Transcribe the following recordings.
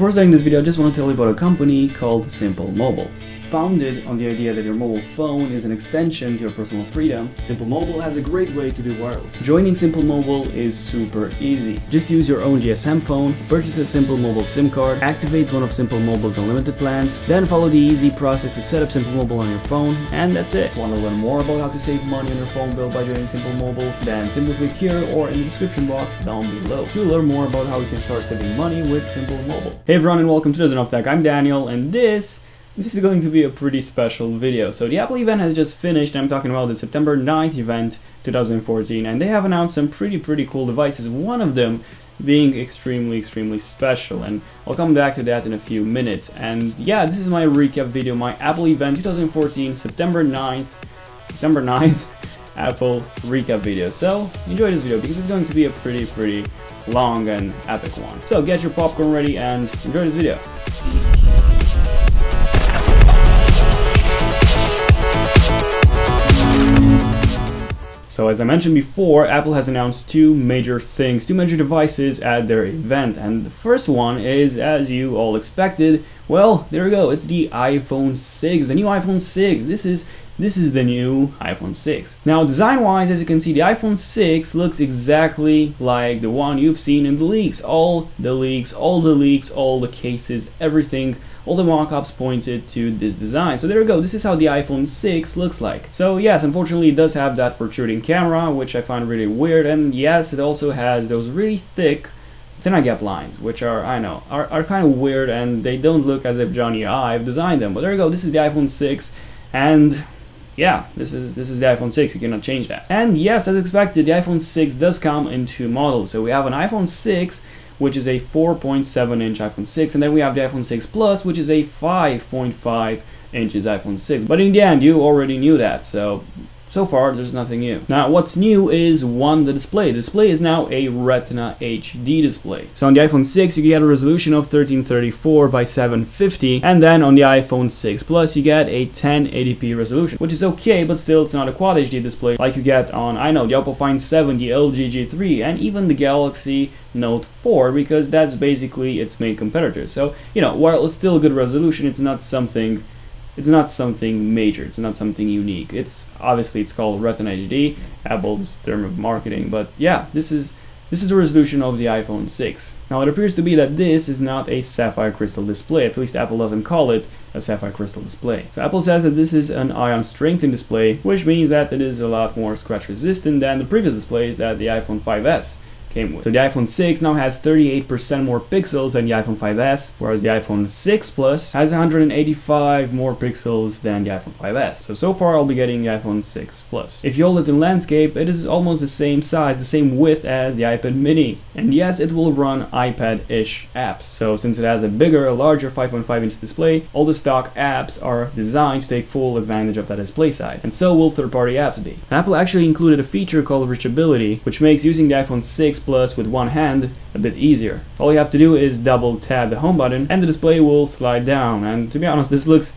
Before starting this video, I just want to tell you about a company called Simple Mobile. Founded on the idea that your mobile phone is an extension to your personal freedom, Simple Mobile has a great way to do wireless. Joining Simple Mobile is super easy. Just use your own GSM phone, purchase a Simple Mobile SIM card, activate one of Simple Mobile's unlimited plans, then follow the easy process to set up Simple Mobile on your phone, and that's it. Want to learn more about how to save money on your phone bill by joining Simple Mobile? Then simply click here or in the description box down below. You'll learn more about how you can start saving money with Simple Mobile. Hey everyone, and welcome to Dozen of Tech. I'm Daniel, and this is going to be a pretty special video. So the Apple event has just finished. I'm talking about the September 9th event 2014, and they have announced some pretty cool devices, one of them being extremely special, and I'll come back to that in a few minutes. And yeah, this is my recap video, my Apple event 2014 September 9th Apple recap video. So enjoy this video because it's going to be a pretty long and epic one. So get your popcorn ready and enjoy this video. So as I mentioned before, Apple has announced two major devices at their event, and the first one is, as you all expected, well, there we go, it's the iPhone 6, the new iPhone 6. This is the new iPhone 6. Now, design-wise, as you can see, the iPhone 6 looks exactly like the one you've seen in the leaks. All the cases, everything, all the mock-ups pointed to this design. So there we go, this is how the iPhone 6 looks like. So yes, unfortunately it does have that protruding camera, which I find really weird, and yes, it also has those really thick thin gap lines, which are, I know, are kind of weird, and they don't look as if Johnny Ive designed them. But there we go, this is the iPhone 6, and yeah, this is the iPhone 6, you cannot change that. And yes, as expected, the iPhone 6 does come in two models. So we have an iPhone 6, which is a 4.7-inch iPhone 6, and then we have the iPhone 6 Plus, which is a 5.5 inches iPhone 6. But in the end, you already knew that, so far there's nothing new. Now what's new is the display. The display is now a Retina HD display. So on the iPhone 6 you get a resolution of 1334 by 750, and then on the iPhone 6 Plus you get a 1080p resolution, which is okay, but still it's not a Quad HD display like you get on, I know, the Oppo Find 7, the LG G3, and even the Galaxy Note 4, because that's basically its main competitor. So, you know, while it's still a good resolution, it's not something major, it's not something unique. It's called Retina HD, Apple's term of marketing, but yeah, this is the resolution of the iPhone 6. Now it appears to be that this is not a sapphire crystal display, at least Apple doesn't call it a sapphire crystal display. So Apple says that this is an ion strengthened display, which means that it is a lot more scratch resistant than the previous displays that the iPhone 5S came with. So the iPhone 6 now has 38% more pixels than the iPhone 5S, whereas the iPhone 6 Plus has 185 more pixels than the iPhone 5S. So far I'll be getting the iPhone 6 Plus. If you hold it in landscape, it is almost the same size, the same width as the iPad mini. And yes, it will run iPad-ish apps. So since it has a larger 5.5-inch display, all the stock apps are designed to take full advantage of that display size. And so will third-party apps be. And Apple actually included a feature called reachability, which makes using the iPhone 6 Plus with one hand a bit easier. All you have to do is double tap the home button and the display will slide down, and to be honest, this looks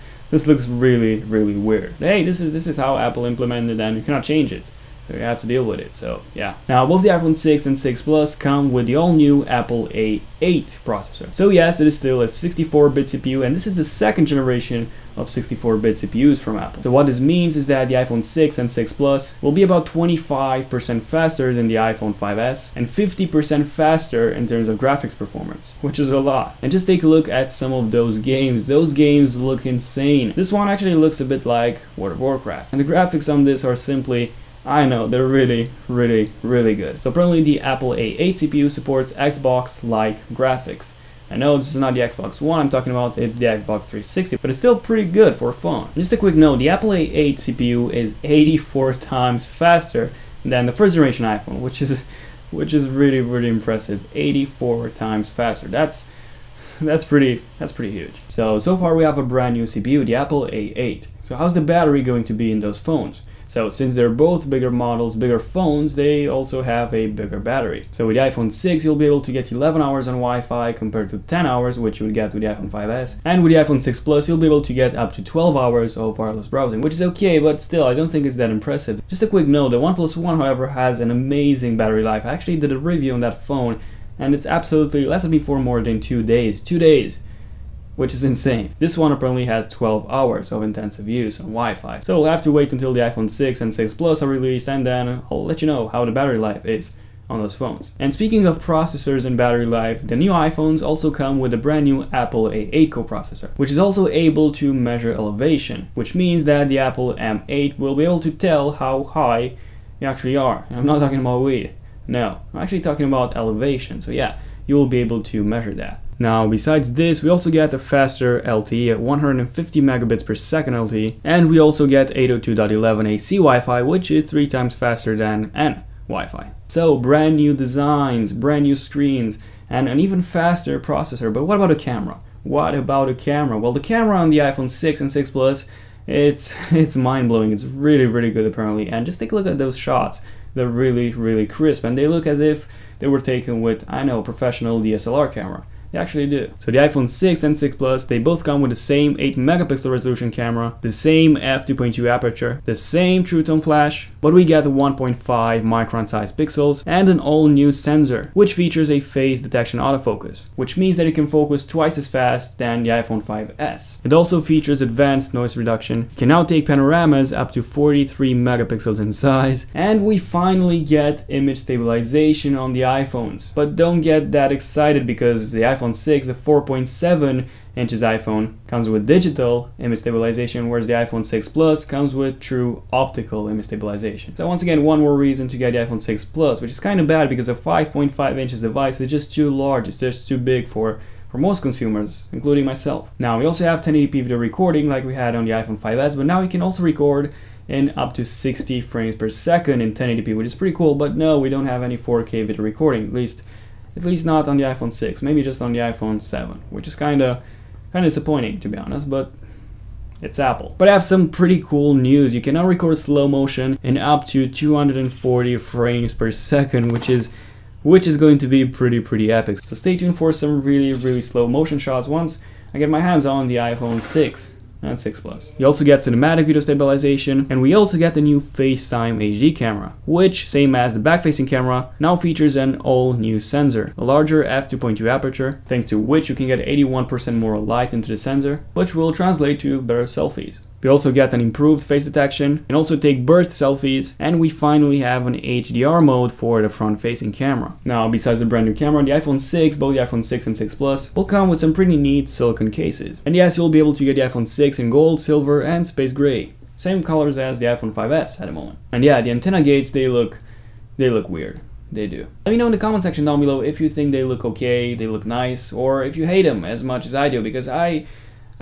really weird. Hey, this is how Apple implemented it, and you cannot change it, so you have to deal with it. So yeah. Now both the iPhone 6 and 6 Plus come with the all-new Apple A8 processor. So yes, it is still a 64-bit CPU, and this is the second generation of 64-bit CPUs from Apple. So what this means is that the iPhone 6 and 6 Plus will be about 25% faster than the iPhone 5S and 50% faster in terms of graphics performance, which is a lot. And just take a look at some of those games. Those games look insane. This one actually looks a bit like World of Warcraft, and the graphics on this are simply, I know, they're really good. So apparently the Apple A8 CPU supports Xbox-like graphics. I know this is not the Xbox One I'm talking about, it's the Xbox 360, but it's still pretty good for a phone. Just a quick note, the Apple A8 CPU is 84 times faster than the first generation iPhone, which is really impressive. 84 times faster. That's pretty huge. So far we have a brand new CPU, the Apple A8. So how's the battery going to be in those phones? So since they're both bigger models, bigger phones, they also have a bigger battery. So with the iPhone 6, you'll be able to get 11 hours on Wi-Fi compared to 10 hours, which you would get with the iPhone 5S. And with the iPhone 6 Plus, you'll be able to get up to 12 hours of wireless browsing, which is okay, but still, I don't think it's that impressive. Just a quick note, the OnePlus One, however, has an amazing battery life. I actually did a review on that phone and it's absolutely lasted me for more than 2 days. 2 days! Which is insane. This one apparently has 12 hours of intensive use on Wi-Fi. So we'll have to wait until the iPhone 6 and 6 Plus are released, and then I'll let you know how the battery life is on those phones. And speaking of processors and battery life, the new iPhones also come with a brand new Apple A8 Coprocessor, which is also able to measure elevation, which means that the Apple M8 will be able to tell how high you actually are. And I'm not talking about weed. No, I'm actually talking about elevation. So yeah, you will be able to measure that. Now, besides this, we also get a faster LTE at 150 megabits per second LTE, and we also get 802.11 AC Wi-Fi, which is 3 times faster than N Wi-Fi. So, brand new designs, brand new screens, and an even faster processor. But what about a camera? What about a camera? Well, the camera on the iPhone 6 and 6 Plus, it's mind-blowing. It's really, really good apparently. And just take a look at those shots. They're really, really crisp, and they look as if they were taken with, I know, a professional DSLR camera. They actually do. So the iPhone 6 and 6 Plus, they both come with the same 8 megapixel resolution camera, the same f2.2 aperture, the same True Tone flash, but we get 1.5 micron size pixels and an all new sensor, which features a phase detection autofocus, which means that it can focus twice as fast than the iPhone 5S. It also features advanced noise reduction, can now take panoramas up to 43 megapixels in size, and we finally get image stabilization on the iPhones. But don't get that excited, because the iPhone 6, the 4.7 inches iPhone, comes with digital image stabilization, whereas the iPhone 6 Plus comes with true optical image stabilization. So once again, one more reason to get the iPhone 6 Plus, which is kind of bad because a 5.5 inches device is just too large, it's just too big for most consumers, including myself. Now, we also have 1080p video recording like we had on the iPhone 5S, but now you can also record in up to 60 frames per second in 1080p, which is pretty cool. But no, we don't have any 4K video recording, at least not on the iPhone 6, maybe just on the iPhone 7, which is kind of disappointing, to be honest, but it's Apple. But I have some pretty cool news. You can now record slow motion in up to 240 frames per second, which is going to be pretty epic. So stay tuned for some really slow motion shots once I get my hands on the iPhone 6 and 6 Plus. You also get cinematic video stabilization, and we also get the new Facetime Hd Camera, which, same as the back-facing camera, now features an all-new sensor, a larger f2.2 aperture, thanks to which you can get 81% more light into the sensor, which will translate to better selfies. We also get an improved face detection, and also take burst selfies, and we finally have an HDR mode for the front-facing camera. Now, besides the brand new camera, the iPhone 6, both the iPhone 6 and 6 Plus, will come with some pretty neat silicone cases. And yes, you'll be able to get the iPhone 6 in gold, silver, and space gray. Same colors as the iPhone 5S at the moment. And yeah, the antenna gates, they look weird. They do. Let me know in the comment section down below if you think they look okay, they look nice, or if you hate them as much as I do, because I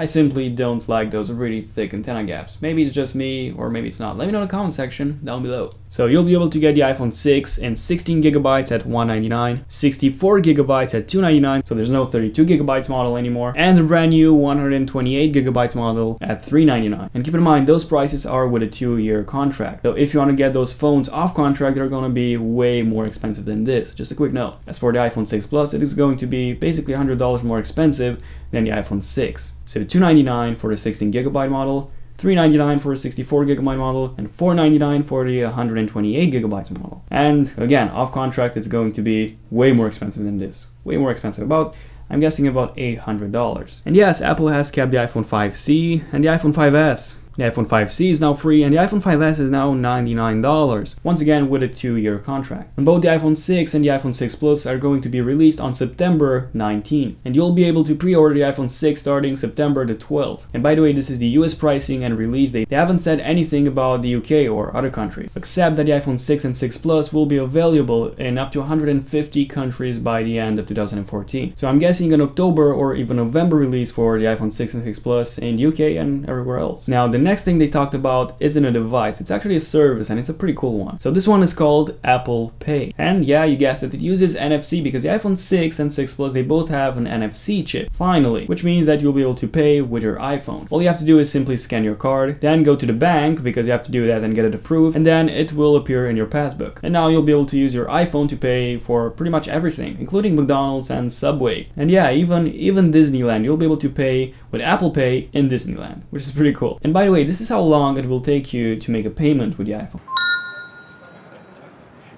simply don't like those really thick antenna gaps. Maybe it's just me, or maybe it's not. Let me know in the comment section down below. So you'll be able to get the iPhone 6 in 16 gigabytes at $199, 64 gigabytes at $299, so there's no 32 gigabytes model anymore, and the brand new 128 gigabytes model at $399. And keep in mind, those prices are with a 2-year contract. So if you want to get those phones off contract, they're going to be way more expensive than this. Just a quick note. As for the iPhone 6 Plus, it is going to be basically $100 more expensive than the iPhone 6. So $299 for the 16 gigabyte model, $399 for a 64 gigabyte model, and $499 for the 128 gigabytes model. And again, off contract, it's going to be way more expensive than this. Way more expensive. I'm guessing about $800. And yes, Apple has kept the iPhone 5C and the iPhone 5S. The iPhone 5C is now free, and the iPhone 5S is now $99, once again with a 2-year contract. And both the iPhone 6 and the iPhone 6 Plus are going to be released on September 19th, and you'll be able to pre-order the iPhone 6 starting September the 12th. And by the way, this is the US pricing and release date. They haven't said anything about the UK or other countries, except that the iPhone 6 and 6 Plus will be available in up to 150 countries by the end of 2014. So I'm guessing an October or even November release for the iPhone 6 and 6 Plus in the UK and everywhere else. Now, the next thing they talked about isn't a device, it's actually a service, and it's a pretty cool one. So this one is called Apple Pay. And yeah, you guessed it, it uses NFC, because the iPhone 6 and 6 Plus, they both have an NFC chip, finally, which means that you'll be able to pay with your iPhone. All you have to do is simply scan your card, then go to the bank, because you have to do that and get it approved, and then it will appear in your passbook. And now you'll be able to use your iPhone to pay for pretty much everything, including McDonald's and Subway. And yeah, even Disneyland, you'll be able to pay with Apple Pay in Disneyland, which is pretty cool. And by the way, this is how long it will take you to make a payment with the iPhone.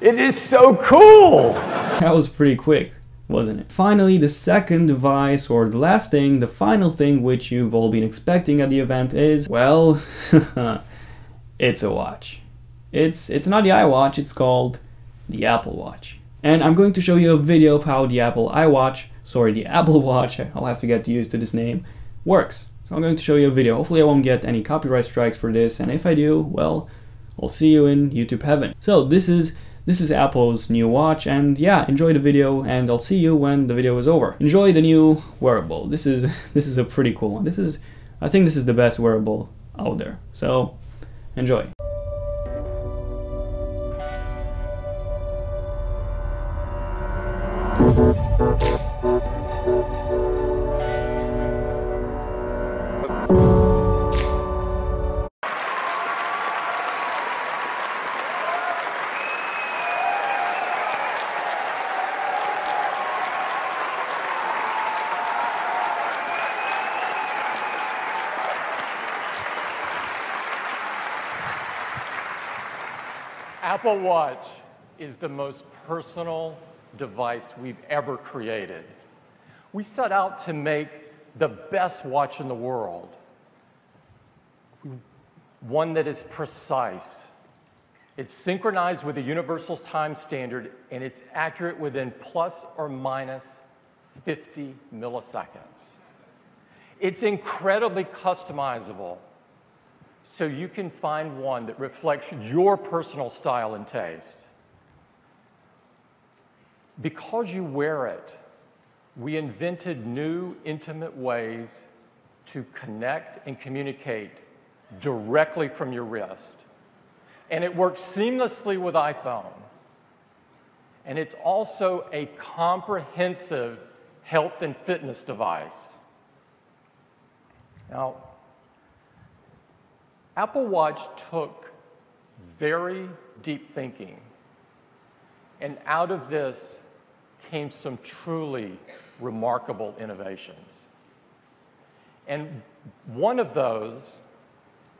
It is so cool! That was pretty quick. wasn't it? Finally, the second device, or the last thing, the final thing which you've all been expecting at the event is, well, it's a watch. It's not the iWatch, it's called the Apple Watch. And I'm going to show you a video of how the Apple Watch, I'll have to get used to this name, works. So I'm going to show you a video. Hopefully I won't get any copyright strikes for this, and if I do, well, I'll see you in YouTube heaven. So this is Apple's new watch, and yeah, enjoy the video, and I'll see you when the video is over. Enjoy the new wearable. This is a pretty cool one. I think this is the best wearable out there. So enjoy. Apple Watch is the most personal device we've ever created. We set out to make the best watch in the world, one that is precise. It's synchronized with the universal time standard, and it's accurate within plus or minus 50 milliseconds. It's incredibly customizable, so you can find one that reflects your personal style and taste. Because you wear it, we invented new, intimate ways to connect and communicate directly from your wrist. And it works seamlessly with iPhone. And it's also a comprehensive health and fitness device. Now, Apple Watch took very deep thinking, and out of this came some truly remarkable innovations. And one of those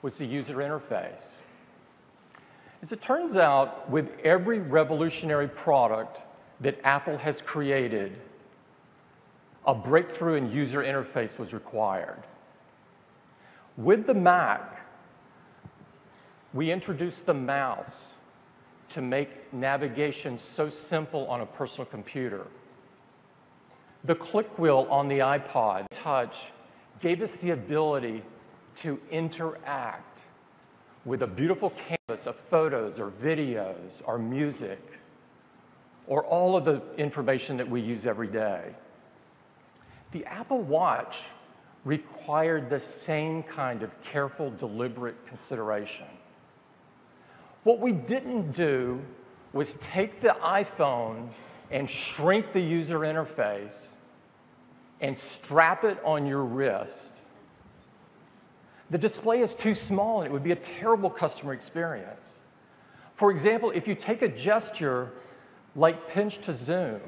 was the user interface. As it turns out, with every revolutionary product that Apple has created, a breakthrough in user interface was required. With the Mac, we introduced the mouse to make navigation so simple on a personal computer. The click wheel on the iPod Touch gave us the ability to interact with a beautiful canvas of photos or videos or music or all of the information that we use every day. The Apple Watch required the same kind of careful, deliberate consideration. What we didn't do was take the iPhone and shrink the user interface and strap it on your wrist. The display is too small and it would be a terrible customer experience. For example, if you take a gesture like pinch to zoom,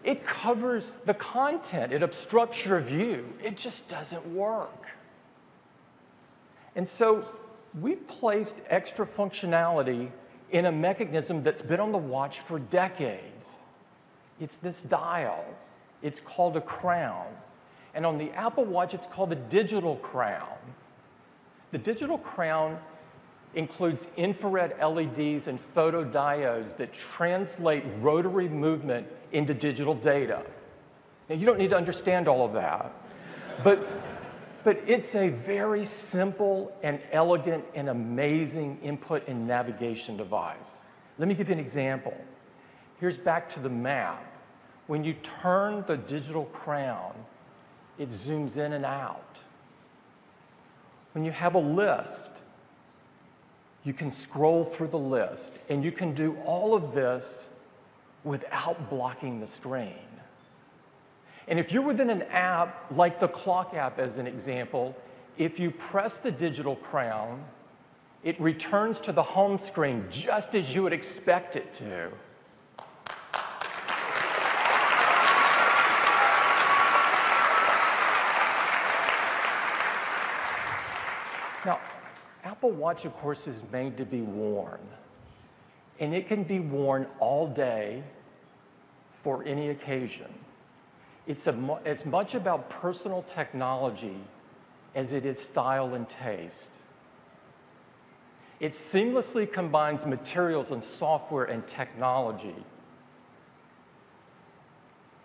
it covers the content, it obstructs your view. It just doesn't work. And so we placed extra functionality in a mechanism that's been on the watch for decades. It's this dial. It's called a crown. And on the Apple Watch, it's called a digital crown. The digital crown includes infrared LEDs and photodiodes that translate rotary movement into digital data. Now, you don't need to understand all of that, but it's a very simple and elegant and amazing input and navigation device. Let me give you an example. Here's back to the map. When you turn the digital crown, it zooms in and out. When you have a list, you can scroll through the list, and you can do all of this without blocking the screen. And if you're within an app, like the clock app as an example, if you press the digital crown, it returns to the home screen just as you would expect it to. Now, Apple Watch, of course, is made to be worn. and it can be worn all day for any occasion. It's as much about personal technology as it is style and taste. It seamlessly combines materials and software and technology.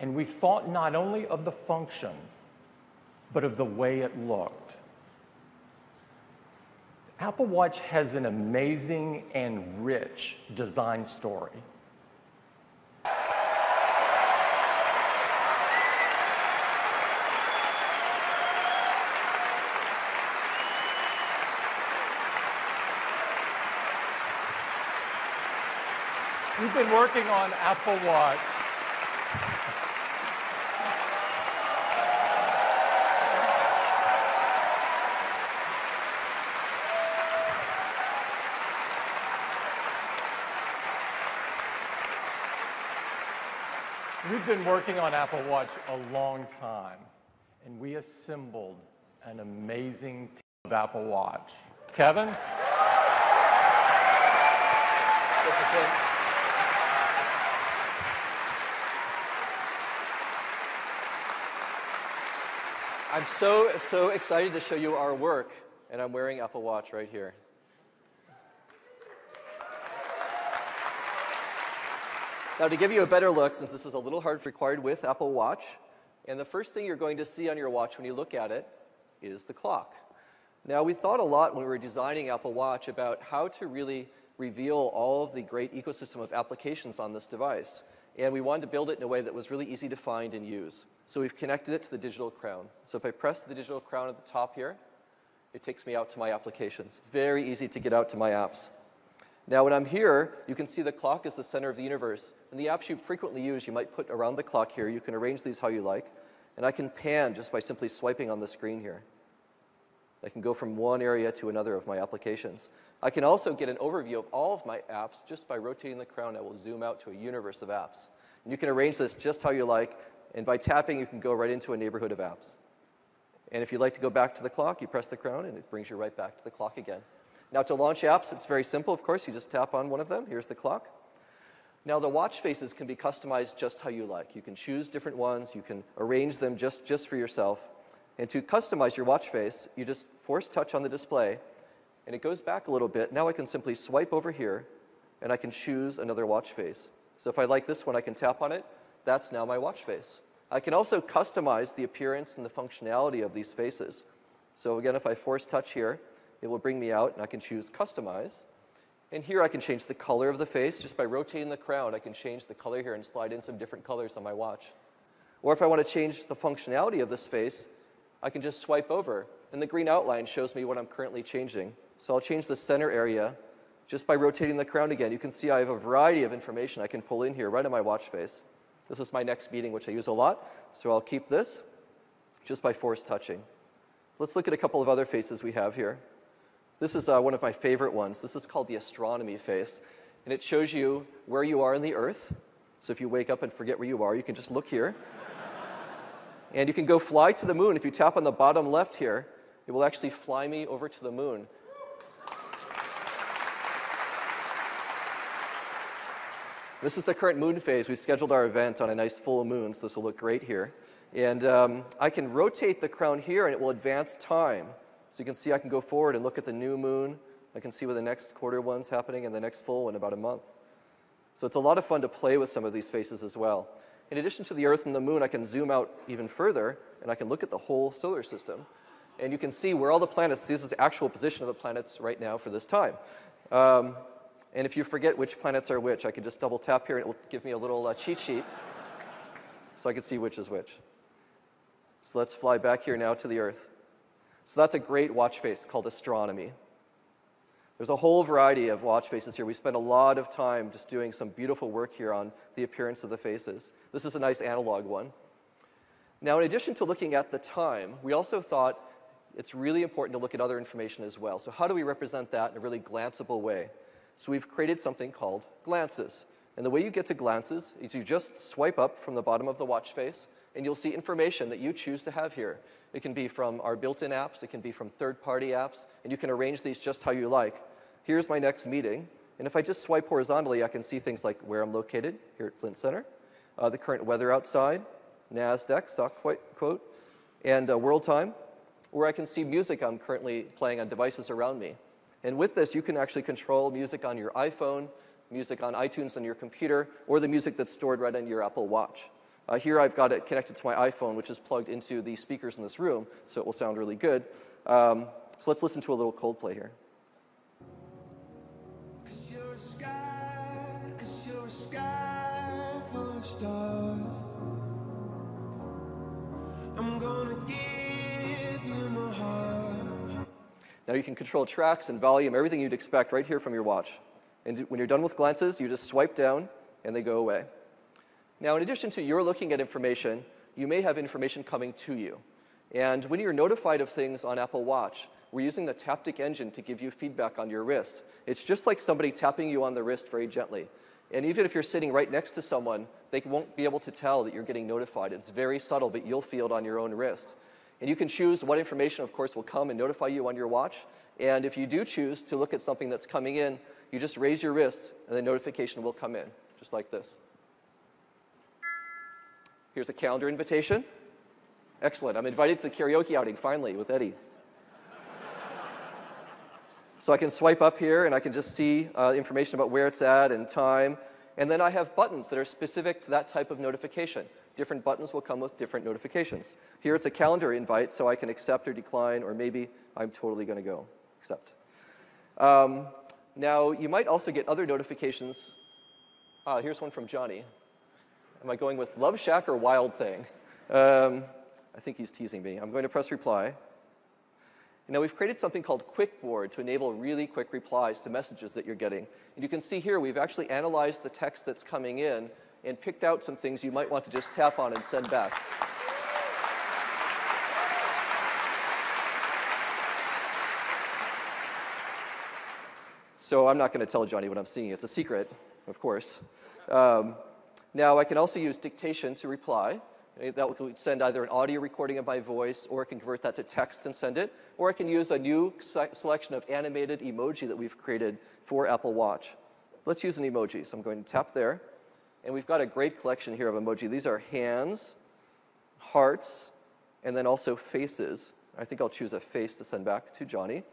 And we thought not only of the function, but of the way it looked. Apple Watch has an amazing and rich design story. We've been working on Apple Watch. We've been working on Apple Watch a long time, and we assembled an amazing team of Apple Watch. Kevin? I'm so excited to show you our work, and I'm wearing Apple Watch right here. Now, to give you a better look, since this is a little hard required with Apple Watch, and the first thing you're going to see on your watch when you look at it is the clock. Now, we thought a lot when we were designing Apple Watch about how to really reveal all of the great ecosystem of applications on this device. And we wanted to build it in a way that was really easy to find and use. So we've connected it to the digital crown. So if I press the digital crown at the top here, it takes me out to my applications. Very easy to get out to my apps. Now when I'm here, you can see the clock is the center of the universe. And the apps you frequently use, you might put around the clock here. You can arrange these how you like. And I can pan just by simply swiping on the screen here. I can go from one area to another of my applications. I can also get an overview of all of my apps just by rotating the crown. I will zoom out to a universe of apps. And you can arrange this just how you like, and by tapping, you can go right into a neighborhood of apps. And if you'd like to go back to the clock, you press the crown, and it brings you right back to the clock again. Now, to launch apps, it's very simple, of course. You just tap on one of them. Here's the clock. Now, the watch faces can be customized just how you like. You can choose different ones. You can arrange them just for yourself. And to customize your watch face, you just force touch on the display, and it goes back a little bit. Now I can simply swipe over here, and I can choose another watch face. So if I like this one, I can tap on it. That's now my watch face. I can also customize the appearance and the functionality of these faces. So again, if I force touch here, it will bring me out, and I can choose Customize. And here I can change the color of the face. Just by rotating the crown, I can change the color here and slide in some different colors on my watch. Or if I want to change the functionality of this face, I can just swipe over, and the green outline shows me what I'm currently changing. So I'll change the center area just by rotating the crown again. You can see I have a variety of information I can pull in here right on my watch face. This is my next meeting, which I use a lot, so I'll keep this just by force touching. Let's look at a couple of other faces we have here. This is one of my favorite ones. This is called the Astronomy Face, and it shows you where you are in the Earth. So if you wake up and forget where you are, you can just look here. And you can go fly to the moon. If you tap on the bottom left here, it will actually fly me over to the moon. This is the current moon phase. We scheduled our event on a nice full moon, so this will look great here. And I can rotate the crown here, and it will advance time. So you can see I can go forward and look at the new moon. I can see where the next quarter one's happening and the next full in about a month. So it's a lot of fun to play with some of these faces as well. In addition to the Earth and the moon, I can zoom out even further, and I can look at the whole solar system. And you can see where all the planets, this is the actual position of the planets right now for this time. And if you forget which planets are which, I can just double tap here, and it will give me a little cheat sheet so I can see which is which. So let's fly back here now to the Earth. So that's a great watch face called Astronomy. There's a whole variety of watch faces here. We spent a lot of time just doing some beautiful work here on the appearance of the faces. This is a nice analog one. Now, in addition to looking at the time, we also thought it's really important to look at other information as well. So how do we represent that in a really glanceable way? So we've created something called glances. And the way you get to glances is you just swipe up from the bottom of the watch face, and you'll see information that you choose to have here. It can be from our built-in apps. It can be from third-party apps. And you can arrange these just how you like. Here's my next meeting. And if I just swipe horizontally, I can see things like where I'm located here at Flint Center, the current weather outside, NASDAQ, stock quote, and world time, where I can see music I'm currently playing on devices around me. And with this, you can actually control music on your iPhone, music on iTunes on your computer, or the music that's stored right on your Apple Watch. Here I've got it connected to my iPhone, which is plugged into the speakers in this room, so it will sound really good. So let's listen to a little Coldplay here. I'm gonna give you my heart. Now you can control tracks and volume, everything you'd expect right here from your watch. And when you're done with glances, you just swipe down and they go away. Now, in addition to your looking at information, you may have information coming to you. And when you're notified of things on Apple Watch, we're using the Taptic engine to give you feedback on your wrist. It's just like somebody tapping you on the wrist very gently. And even if you're sitting right next to someone, they won't be able to tell that you're getting notified. It's very subtle, but you'll feel it on your own wrist. And you can choose what information, of course, will come and notify you on your watch. And if you do choose to look at something that's coming in, you just raise your wrist, and the notification will come in, just like this. Here's a calendar invitation. Excellent. I'm invited to the karaoke outing, finally, with Eddie. So I can swipe up here, and I can just see information about where it's at and time. And then I have buttons that are specific to that type of notification. Different buttons will come with different notifications. Here it's a calendar invite, so I can accept or decline, or maybe I'm totally going to go accept. Now, you might also get other notifications. Here's one from Johnny. Am I going with Love Shack or Wild Thing? I think he's teasing me. I'm going to press reply. Now, we've created something called QuickBoard to enable really quick replies to messages that you're getting. And you can see here we've actually analyzed the text that's coming in and picked out some things you might want to just tap on and send back. So I'm not going to tell Johnny what I'm seeing. It's a secret, of course. Now, I can also use Dictation to reply. That will send either an audio recording of my voice, or I can convert that to text and send it, or I can use a new selection of animated emoji that we've created for Apple Watch. Let's use an emoji. So I'm going to tap there, and we've got a great collection here of emoji. These are hands, hearts, and then also faces. I think I'll choose a face to send back to Johnny.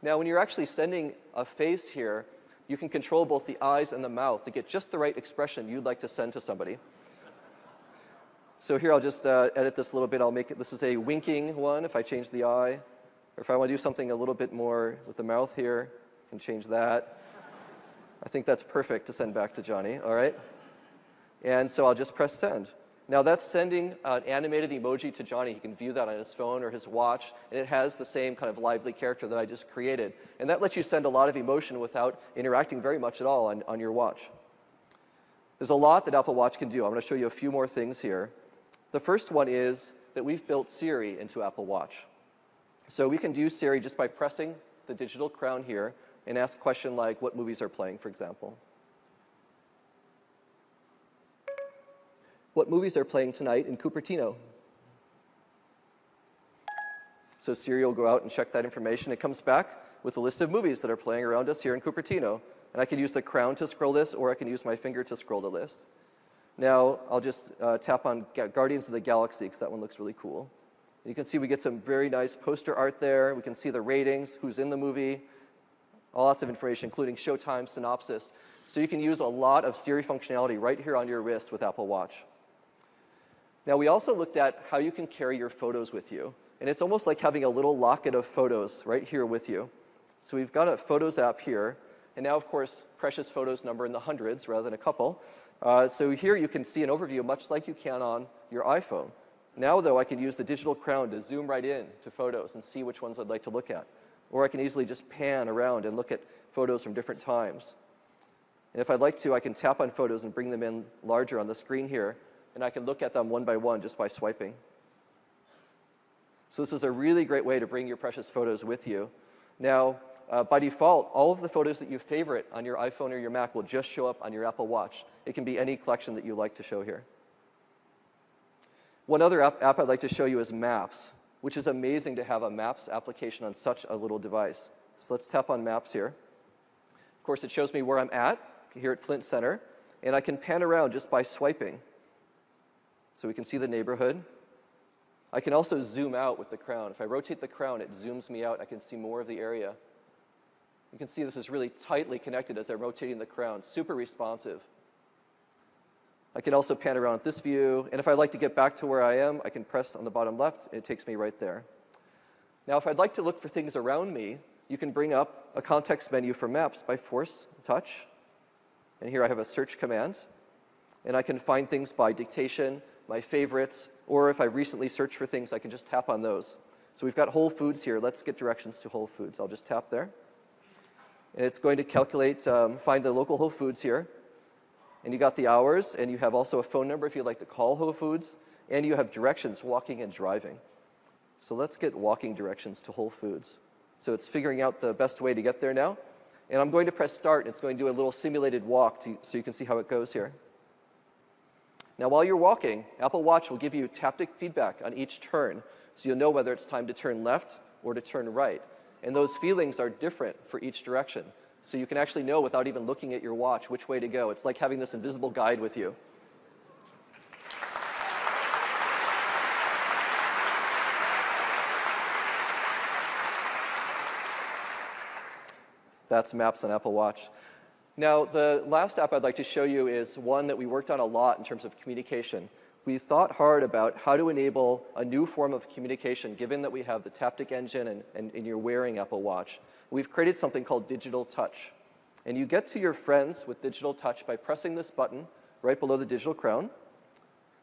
Now, when you're actually sending a face here, you can control both the eyes and the mouth to get just the right expression you'd like to send to somebody. So here I'll just edit this a little bit. I'll make it, this is a winking one if I change the eye. Or if I want to do something a little bit more with the mouth here, I can change that. I think that's perfect to send back to Johnny, all right? And so I'll just press send. Now that's sending an animated emoji to Johnny. He can view that on his phone or his watch, and it has the same kind of lively character that I just created. And that lets you send a lot of emotion without interacting very much at all on your watch. There's a lot that Apple Watch can do. I'm going to show you a few more things here. The first one is that we've built Siri into Apple Watch. So we can use Siri just by pressing the digital crown here and ask a question like, what movies are playing, for example. What movies are playing tonight in Cupertino? So Siri will go out and check that information. It comes back with a list of movies that are playing around us here in Cupertino. And I can use the crown to scroll this, or I can use my finger to scroll the list. Now, I'll just tap on Guardians of the Galaxy, because that one looks really cool. And you can see we get some very nice poster art there. We can see the ratings, who's in the movie, lots of information, including showtime, synopsis. So you can use a lot of Siri functionality right here on your wrist with Apple Watch. Now, we also looked at how you can carry your photos with you. And it's almost like having a little locket of photos right here with you. So we've got a Photos app here. And now, of course, precious photos number in the hundreds rather than a couple. So here you can see an overview much like you can on your iPhone. Now, though, I can use the digital crown to zoom right in to photos and see which ones I'd like to look at. Or I can easily just pan around and look at photos from different times. And if I'd like to, I can tap on photos and bring them in larger on the screen here. And I can look at them one by one just by swiping. So this is a really great way to bring your precious photos with you. Now, by default, all of the photos that you favorite on your iPhone or your Mac will just show up on your Apple Watch. It can be any collection that you like to show here. One other app I'd like to show you is Maps, which is amazing to have a Maps application on such a little device. So let's tap on Maps here. course, it shows me where I'm at here at Flint Center, and I can pan around just by swiping. So we can see the neighborhood. I can also zoom out with the crown. If I rotate the crown, it zooms me out. I can see more of the area. You can see this is really tightly connected as I'm rotating the crown, super responsive. I can also pan around this view, and if I'd like to get back to where I am, I can press on the bottom left, and it takes me right there. Now, if I'd like to look for things around me, you can bring up a context menu for maps by force touch. And here I have a search command, and I can find things by dictation, my favorites, or if I've recently searched for things, I can just tap on those. So we've got Whole Foods here. Let's get directions to Whole Foods. I'll just tap there. And it's going to calculate, find the local Whole Foods here. And you got the hours, and you have also a phone number if you'd like to call Whole Foods, and you have directions, walking and driving. So let's get walking directions to Whole Foods. So it's figuring out the best way to get there now. And I'm going to press start, and it's going to do a little simulated walk so you can see how it goes here. Now, while you're walking, Apple Watch will give you taptic feedback on each turn, so you'll know whether it's time to turn left or to turn right. And those feelings are different for each direction. So you can actually know without even looking at your watch which way to go. It's like having this invisible guide with you. That's Maps on Apple Watch. Now, the last app I'd like to show you is one that we worked on a lot in terms of communication. We thought hard about how to enable a new form of communication, given that we have the taptic engine and you're wearing Apple Watch. We've created something called Digital Touch. And you get to your friends with Digital Touch by pressing this button right below the digital crown.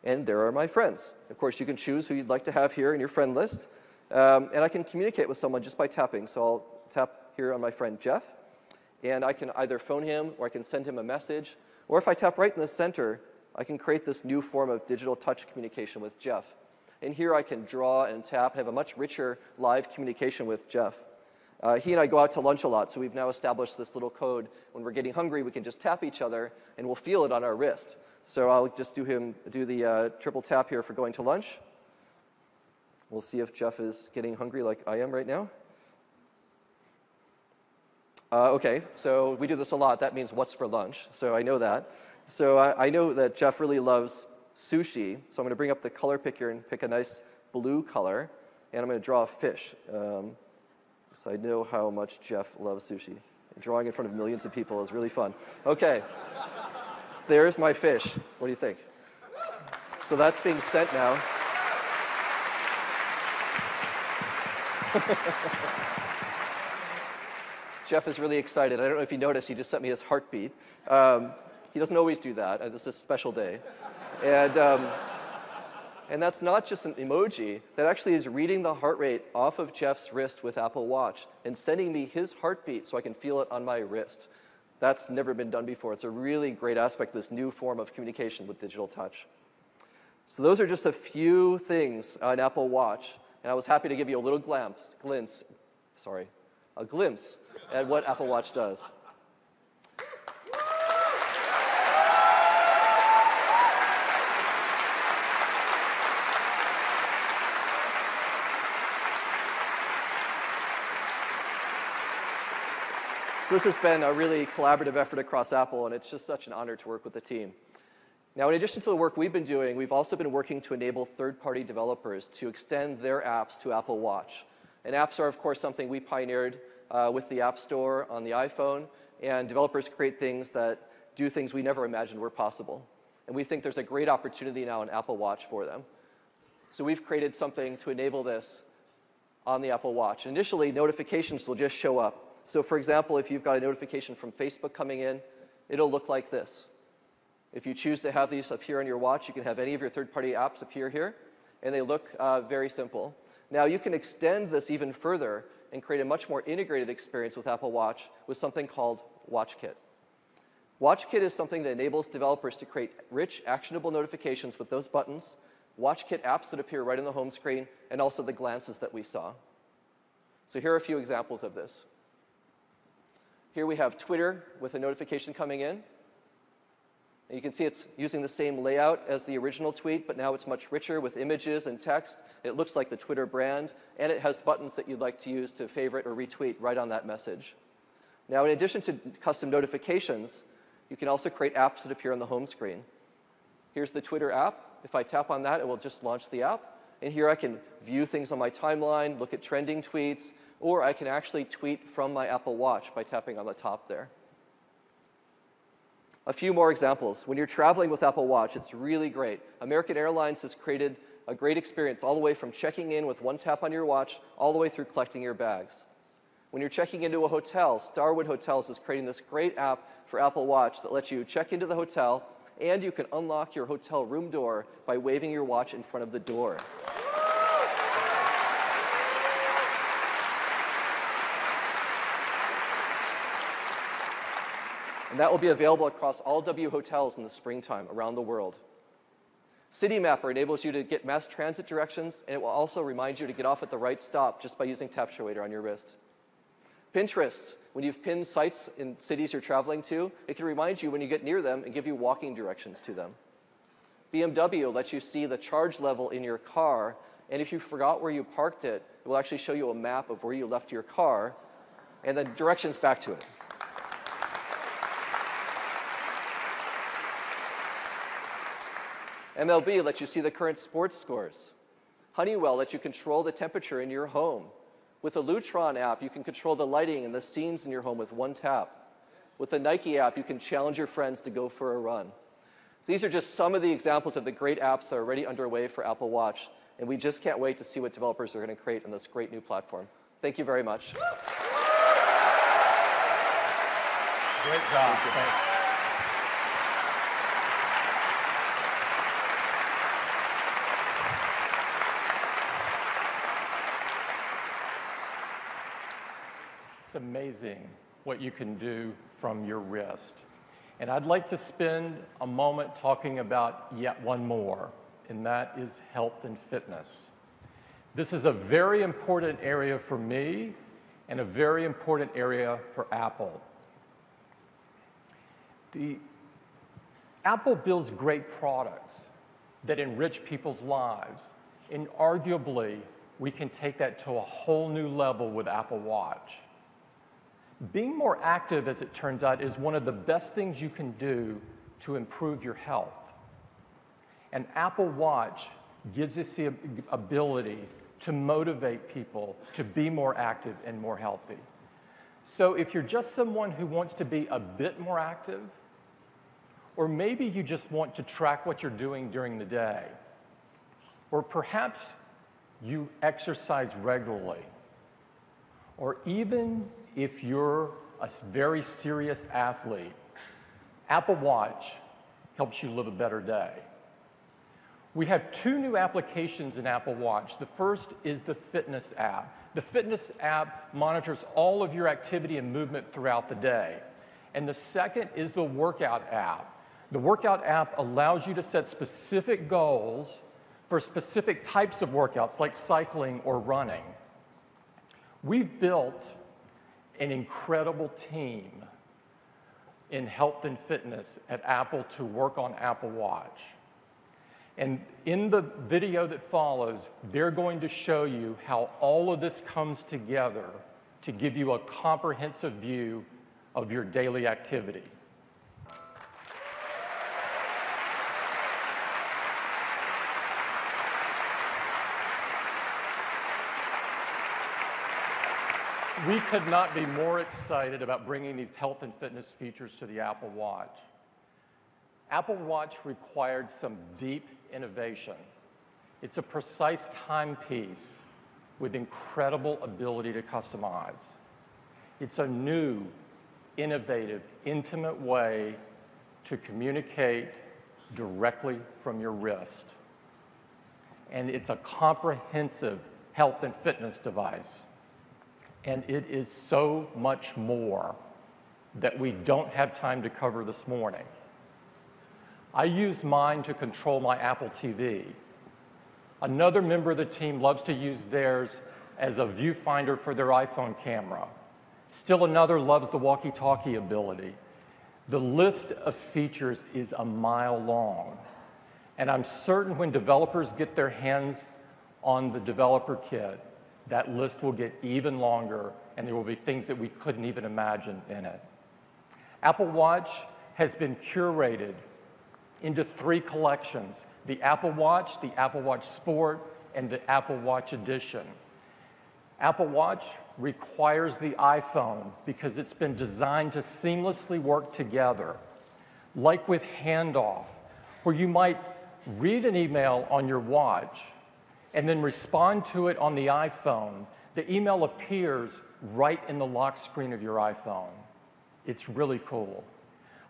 And there are my friends. Of course, you can choose who you'd like to have here in your friend list. And I can communicate with someone just by tapping. So I'll tap here on my friend Jeff. And I can either phone him or I can send him a message. Or if I tap right in the center, I can create this new form of digital touch communication with Jeff. And here I can draw and tap and have a much richer live communication with Jeff. He and I go out to lunch a lot, so we've now established this little code. When we're getting hungry, we can just tap each other, and we'll feel it on our wrist. So I'll just do the triple tap here for going to lunch. We'll see if Jeff is getting hungry like I am right now. OK, so we do this a lot. That means what's for lunch, so I know that. So I know that Jeff really loves sushi, so I'm going to bring up the color picker and pick a nice blue color, and I'm going to draw a fish. So I know how much Jeff loves sushi. Drawing in front of millions of people is really fun. OK, there's my fish. What do you think? So that's being sent now. Jeff is really excited. I don't know if you noticed, he just sent me his heartbeat. He doesn't always do that. This is a special day. And that's not just an emoji. That actually is reading the heart rate off of Jeff's wrist with Apple Watch and sending me his heartbeat so I can feel it on my wrist. That's never been done before. It's a really great aspect of this new form of communication with digital touch. So those are just a few things on Apple Watch. And I was happy to give you a little glimpse at what Apple Watch does. So this has been a really collaborative effort across Apple, and it's just such an honor to work with the team. Now, in addition to the work we've been doing, we've also been working to enable third-party developers to extend their apps to Apple Watch. And apps are, of course, something we pioneered with the App Store on the iPhone, and developers create things that do things we never imagined were possible. And we think there's a great opportunity now on Apple Watch for them. So we've created something to enable this on the Apple Watch. Initially, notifications will just show up. So for example, if you've got a notification from Facebook coming in, it'll look like this. If you choose to have these appear on your watch, you can have any of your third-party apps appear here, and they look very simple. Now, you can extend this even further and create a much more integrated experience with Apple Watch with something called WatchKit. WatchKit is something that enables developers to create rich, actionable notifications with those buttons, WatchKit apps that appear right on the home screen, and also the glances that we saw. So here are a few examples of this. Here we have Twitter with a notification coming in. And you can see it's using the same layout as the original tweet, but now it's much richer with images and text. It looks like the Twitter brand, and it has buttons that you'd like to use to favorite or retweet right on that message. Now, in addition to custom notifications, you can also create apps that appear on the home screen. Here's the Twitter app. If I tap on that, it will just launch the app. And here I can view things on my timeline, look at trending tweets, or I can actually tweet from my Apple Watch by tapping on the top there. A few more examples. When you're traveling with Apple Watch, it's really great. American Airlines has created a great experience all the way from checking in with one tap on your watch all the way through collecting your bags. When you're checking into a hotel, Starwood Hotels is creating this great app for Apple Watch that lets you check into the hotel, and you can unlock your hotel room door by waving your watch in front of the door. And that will be available across all W hotels in the springtime around the world. City Mapper enables you to get mass transit directions, and it will also remind you to get off at the right stop just by using Taptuator on your wrist. Pinterest, when you've pinned sites in cities you're traveling to, it can remind you when you get near them and give you walking directions to them. BMW lets you see the charge level in your car, and if you forgot where you parked it, it will actually show you a map of where you left your car and the directions back to it. MLB lets you see the current sports scores. Honeywell lets you control the temperature in your home. With the Lutron app, you can control the lighting and the scenes in your home with one tap. With the Nike app, you can challenge your friends to go for a run. These are just some of the examples of the great apps that are already underway for Apple Watch, and we just can't wait to see what developers are going to create on this great new platform. Thank you very much. Great job. Thanks. It's amazing what you can do from your wrist. And I'd like to spend a moment talking about yet one more, and that is health and fitness. This is a very important area for me and a very important area for Apple. Apple builds great products that enrich people's lives, and arguably, we can take that to a whole new level with Apple Watch. Being more active, as it turns out, is one of the best things you can do to improve your health. And Apple Watch gives us the ability to motivate people to be more active and more healthy. So if you're just someone who wants to be a bit more active, or maybe you just want to track what you're doing during the day, or perhaps you exercise regularly, or even if you're a very serious athlete, Apple Watch helps you live a better day. We have two new applications in Apple Watch. The first is the Fitness app. The Fitness app monitors all of your activity and movement throughout the day. And the second is the Workout app. The Workout app allows you to set specific goals for specific types of workouts, like cycling or running. We've built an incredible team in health and fitness at Apple to work on Apple Watch. And in the video that follows, they're going to show you how all of this comes together to give you a comprehensive view of your daily activity. We could not be more excited about bringing these health and fitness features to the Apple Watch. Apple Watch required some deep innovation. It's a precise timepiece with incredible ability to customize. It's a new, innovative, intimate way to communicate directly from your wrist. And it's a comprehensive health and fitness device. And it is so much more that we don't have time to cover this morning. I use mine to control my Apple TV. Another member of the team loves to use theirs as a viewfinder for their iPhone camera. Still another loves the walkie-talkie ability. The list of features is a mile long. And I'm certain when developers get their hands on the developer kit, that list will get even longer and there will be things that we couldn't even imagine in it. Apple Watch has been curated into 3 collections: the Apple Watch Sport, and the Apple Watch Edition. Apple Watch requires the iPhone because it's been designed to seamlessly work together, like with handoff, where you might read an email on your watch and then respond to it on the iPhone. The email appears right in the lock screen of your iPhone. It's really cool.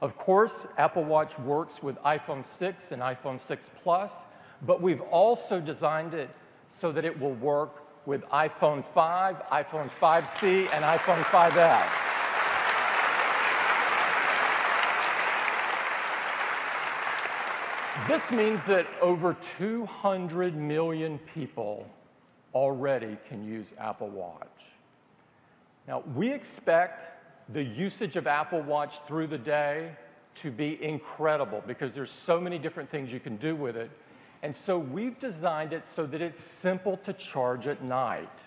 Of course, Apple Watch works with iPhone 6 and iPhone 6 Plus, but we've also designed it so that it will work with iPhone 5, iPhone 5C, and iPhone 5S. This means that over 200 million people already can use Apple Watch. Now, we expect the usage of Apple Watch through the day to be incredible because there's so many different things you can do with it. And so we've designed it so that it's simple to charge at night.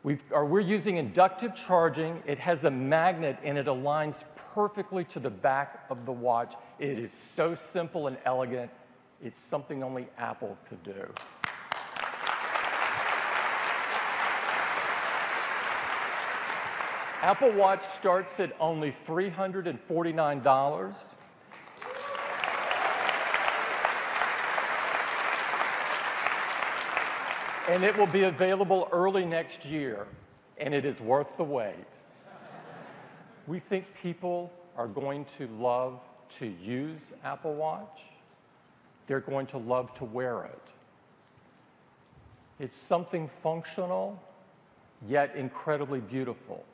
We're using inductive charging. It has a magnet and it aligns perfectly to the back of the watch. It is so simple and elegant. It's something only Apple could do. Apple Watch starts at only $349. And it will be available early next year, and it is worth the wait. We think people are going to love to use Apple Watch. They're going to love to wear it. It's something functional, yet incredibly beautiful.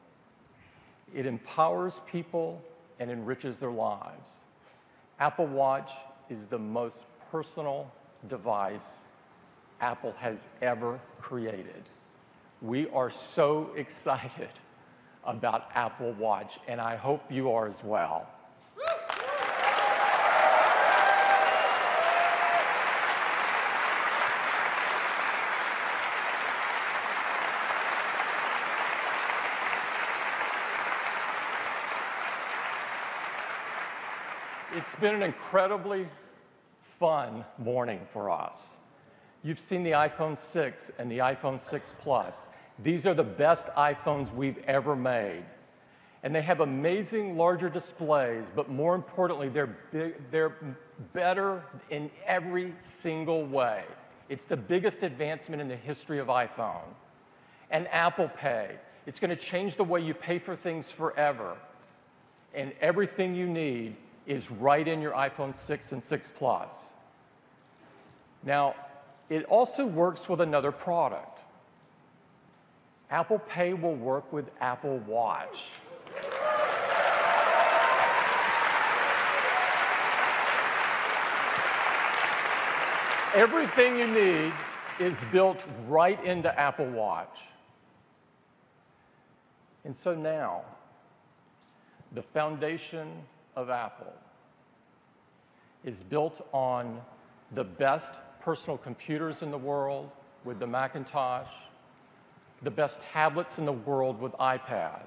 It empowers people and enriches their lives. Apple Watch is the most personal device Apple has ever created. We are so excited about Apple Watch, and I hope you are as well. It's been an incredibly fun morning for us. You've seen the iPhone 6 and the iPhone 6 Plus. These are the best iPhones we've ever made. And they have amazing larger displays, but more importantly, they're better in every single way. It's the biggest advancement in the history of iPhone. And Apple Pay, it's going to change the way you pay for things forever. And everything you need is right in your iPhone 6 and 6 Plus. Now, it also works with another product. Apple Pay will work with Apple Watch. Everything you need is built right into Apple Watch. And so now, the foundation of Apple is built on the best personal computers in the world with the Macintosh, the best tablets in the world with iPad,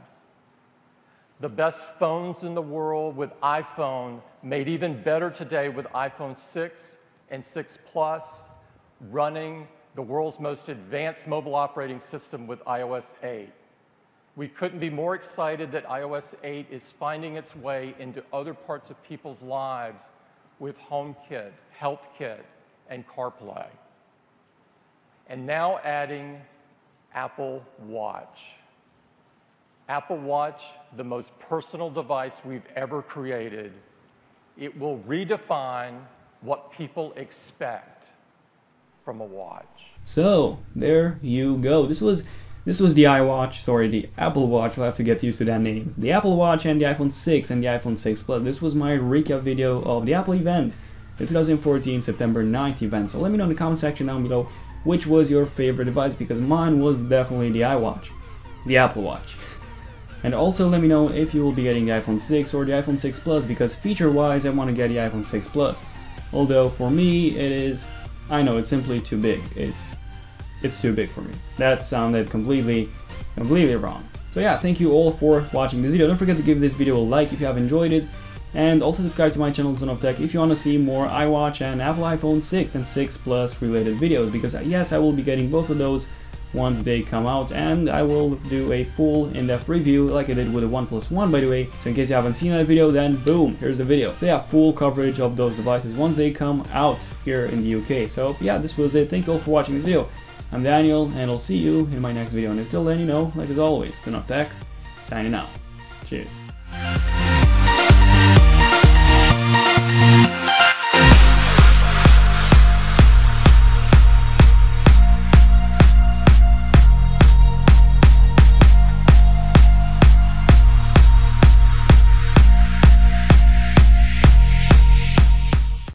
the best phones in the world with iPhone, made even better today with iPhone 6 and 6 Plus, running the world's most advanced mobile operating system with iOS 8. We couldn't be more excited that iOS 8 is finding its way into other parts of people's lives with HomeKit, HealthKit, and CarPlay. And now adding Apple Watch. Apple Watch, the most personal device we've ever created. It will redefine what people expect from a watch. So, there you go. This was the iWatch, sorry, the Apple Watch. I'll have to get used to that name. The Apple Watch and the iPhone 6 and the iPhone 6 Plus. This was my recap video of the Apple event, the 2014 September 9th event. So let me know in the comment section down below which was your favorite device, because mine was definitely the iWatch, the Apple Watch. And also let me know if you will be getting the iPhone 6 or the iPhone 6 Plus, because feature-wise I want to get the iPhone 6 Plus. Although for me it is, I know it's simply too big. It's too big for me. That sounded completely wrong. So yeah, thank you all for watching this video. Don't forget to give this video a like if you have enjoyed it, and also subscribe to my channel Zone of Tech if you want to see more iWatch and Apple iPhone 6 and 6 Plus related videos, because yes, I will be getting both of those once they come out, and I will do a full in-depth review like I did with the OnePlus One, by the way. So in case you haven't seen that video, then boom, here's the video. So yeah, full coverage of those devices once they come out here in the UK. So yeah, this was it. Thank you all for watching this video. I'm Daniel, and I'll see you in my next video. And until then, you know, like as always, Zone of Tech, signing out. Cheers.